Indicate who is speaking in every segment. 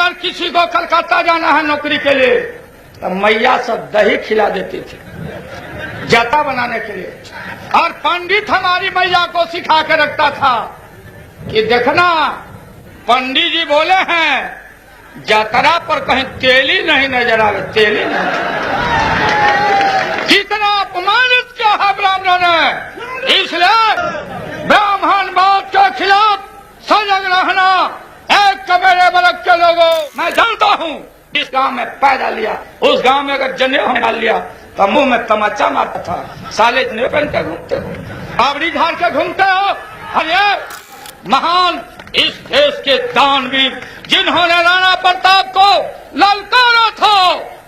Speaker 1: अगर किसी को कलकत्ता जाना है नौकरी के लिए तो मैया सब दही खिला देती थी जाता बनाने के लिए। और पंडित हमारी मैया को सिखा के रखता था कि देखना पंडित जी बोले हैं जातरा पर कहीं तेल ही नहीं नजर आवे, तेल ही नहीं। कितना अपमानित किया है ब्राह्मणों ने, इसलिए ब्राह्मण बात के खिलाफ सजग रहना। एक मेरे वर्ग के लोगों, मैं जानता हूँ जिस गांव में पैदा लिया उस गांव में अगर जनेऊ डाल लिया तो मुंह में तमाचा मारता था, साले जनेऊ पहन के घूमते हो, बावड़ी झाड़ के घूमते हो। अरे महान इस देश के दानवीर जिन्होंने राणा प्रताप को ललकारा था,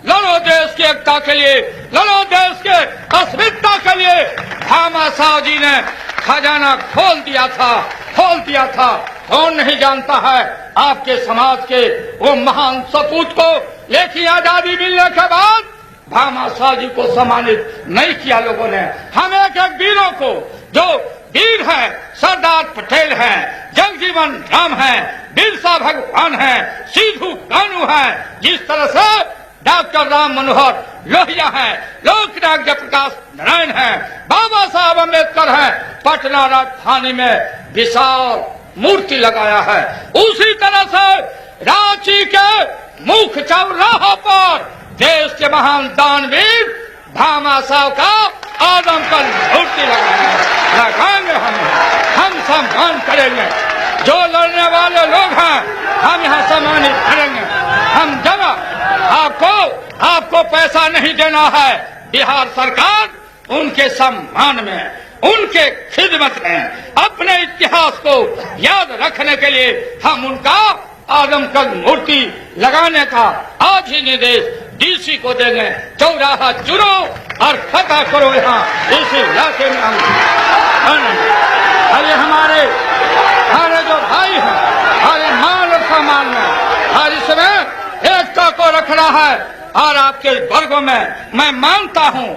Speaker 1: लड़ो देश की एकता के लिए, लड़ो देश के अस्मिता के लिए। भामा साहब जी ने खजाना खोल दिया था, खोल दिया था। कौन नहीं जानता है आपके समाज के वो महान सपूत को, लेकिन आजादी मिलने के बाद भामा साहब जी को सम्मानित नहीं किया लोगों ने। हम एक एक वीरों को, जो वीर है सरदार पटेल हैं, जगजीवन राम हैं, बिरसा भगवान हैं, सिद्धू कानू हैं, जिस तरह से डॉक्टर राम मनोहर लोहिया हैं, लोकनायक जयप्रकाश नारायण हैं, बाबा साहब अम्बेडकर हैं, पटना राजधानी में विशाल मूर्ति लगाया है। उसी तरह से रांची के मुख्य चौराहा पर देश के महान दानवीर भामा साहब का आदमकद मूर्ति लगाएंगे। हम सम्मान करेंगे। जो लड़ने वाले लोग हैं हम यहाँ सम्मानित करेंगे। हम जब आपको पैसा नहीं देना है, बिहार सरकार उनके सम्मान में, उनके खिदमत में, अपने इतिहास को याद रखने के लिए हम उनका आदमकद मूर्ति लगाने का आज ही निर्देश डीसी को देंगे। चौराहा चुनो और खता करो यहाँ इस इलाके में। अरे हमारे जो भाई हैं, हमारे मान और सम्मान में और इसमें एकता को रखना है। और आपके वर्गों में मैं मानता हूँ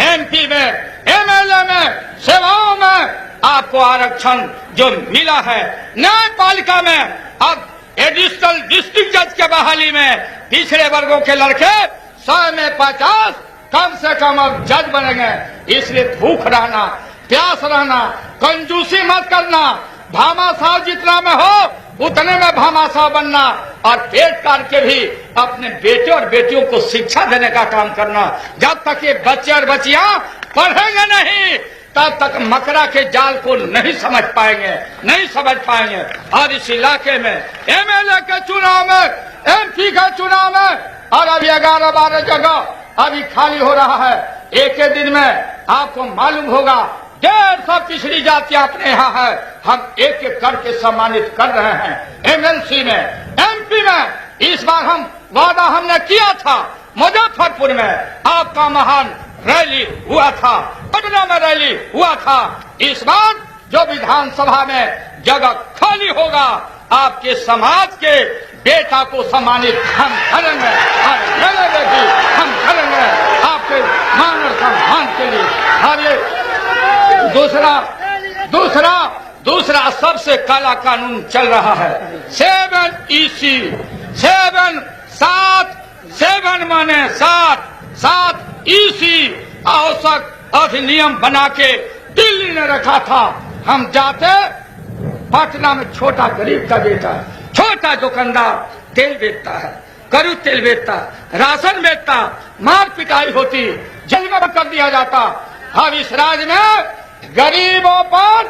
Speaker 1: एमपी में, एमएलए में, सेवाओं में आपको आरक्षण जो मिला है, न्यायपालिका में अब एडिशनल डिस्ट्रिक्ट जज के बहाली में पिछड़े वर्गों के लड़के 100 में 50 कम से कम अब जज बनेंगे। इसलिए भूख रहना, प्यास रहना, कंजूसी मत करना। भामा साहब जितना में हो उतने में भामा साहब बनना और पेट काट के भी अपने बेटे और बेटियों को शिक्षा देने का काम करना। जब तक ये बच्चे और बच्चियां पढ़ेंगे नहीं तब तक मकरा के जाल को नहीं समझ पाएंगे। और इस इलाके में एमएलए के चुनाव में, एमपी के चुनाव में और अभी 11-12 जगह अभी खाली हो रहा है। एक ही दिन में आपको मालूम होगा 150 पिछड़ी जातियां अपने यहाँ है। हम एक एक करके सम्मानित कर रहे हैं। एमएलसी में, एमपी में इस बार हम वादा हमने किया था, मुजफ्फरपुर में आपका महान रैली हुआ था, पटना में रैली हुआ था। इस बार जो विधानसभा में जगह खाली होगा आपके समाज के बेटा को सम्मानित हम करेंगे और मेले भी हम करेंगे आपके मान और सम्मान के लिए। और ये दूसरा सबसे काला कानून चल रहा है 7EC 7 माने 7 EC आवश्यक अधिनियम बना के दिल्ली ने रखा था। हम जाते पटना में छोटा गरीब का बेटा, छोटा दुकानदार तेल बेचता है, करू तेल बेचता, राशन बेचता, मार पिटाई होती, जेल में कर दिया जाता। अब इस राज्य में गरीबों पर,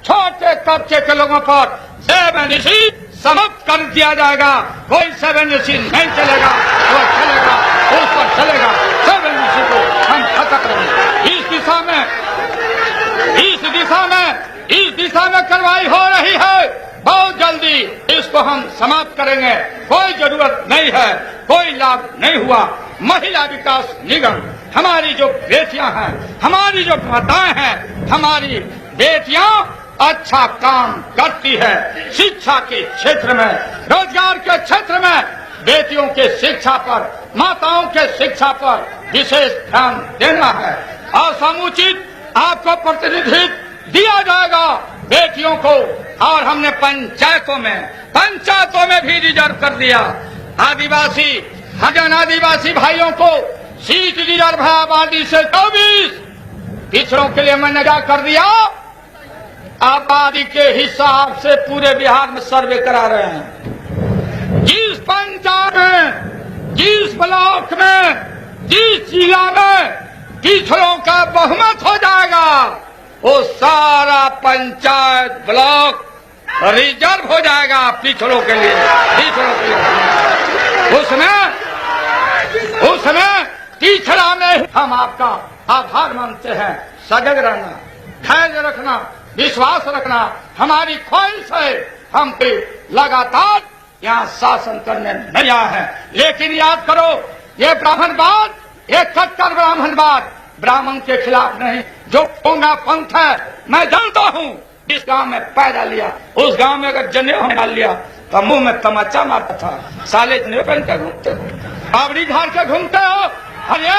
Speaker 1: छोटे तबके के लोगों पर 7EC समाप्त कर दिया जाएगा। कोई 7EC नहीं चलेगा, वो चलेगा, उस पर चलेगा। 7EC को हम खत्म करेंगे। इस दिशा में कार्रवाई हो रही है। बहुत जल्दी इसको हम समाप्त करेंगे। कोई जरूरत नहीं है, कोई लाभ नहीं हुआ। महिला विकास निगम, हमारी जो बेटियां हैं, हमारी जो माताएं हैं, हमारी बेटियां अच्छा काम करती है। शिक्षा के क्षेत्र में, रोजगार के क्षेत्र में बेटियों के शिक्षा पर, माताओं के शिक्षा पर विशेष ध्यान देना है। और समुचित आपको प्रतिनिधित्व दिया जाएगा बेटियों को। और हमने पंचायतों में भी रिजर्व कर दिया। आदिवासी हजन आदिवासी भाइयों को सीट रिजर्व है आबादी से 24। पिछड़ों के लिए मैंने क्या कर दिया, आबादी के हिसाब से पूरे बिहार में सर्वे करा रहे हैं। जिस पंचायत में, जिस ब्लॉक में, जिस जिला में पिछड़ों का बहुमत हो जाएगा, वो सारा पंचायत ब्लॉक रिजर्व हो जाएगा पिछड़ों के लिए, पिछड़ों के लिए। उसमें पिछड़ा में हम आपका आभार मानते हैं। सजग रहना, धैर्य रखना, विश्वास रखना हमारी ख्वाहिश है। हम लगातार यहाँ शासन करने नहीं आए हैं, लेकिन याद करो ये ब्राह्मणवाद, ये कट्टर ब्राह्मणवाद ब्राह्मण के खिलाफ नहीं। जो पोंगा पंथ है, मैं जानता हूँ जिस गांव में पैदा लिया, उस गांव में अगर जनेऊ डाल लिया तो मुंह में तमाचा मारता था। साले जनेऊ पहन के घूमते हो, बावड़ी झाड़ के घूमते हो। अरे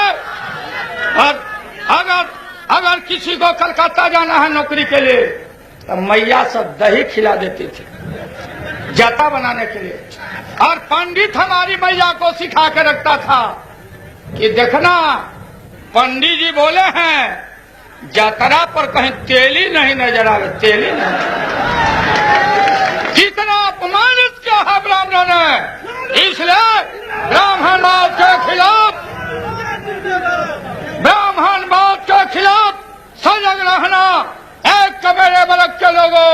Speaker 1: अगर किसी को कलकत्ता जाना है नौकरी के लिए तो मैया सब दही खिला देती थी जाता बनाने के लिए। और पंडित हमारी मैया को सिखा के रखता था कि देखना, पंडित जी बोले हैं यात्रा पर कहीं तेल ही नहीं नजर आवे, तेल ही नहीं। कितना अपमानित किया है ब्राह्मणों ने, इसलिए ब्राह्मणवाद के खिलाफ सजग रहना। एक कबीरे वर्ग के लोगों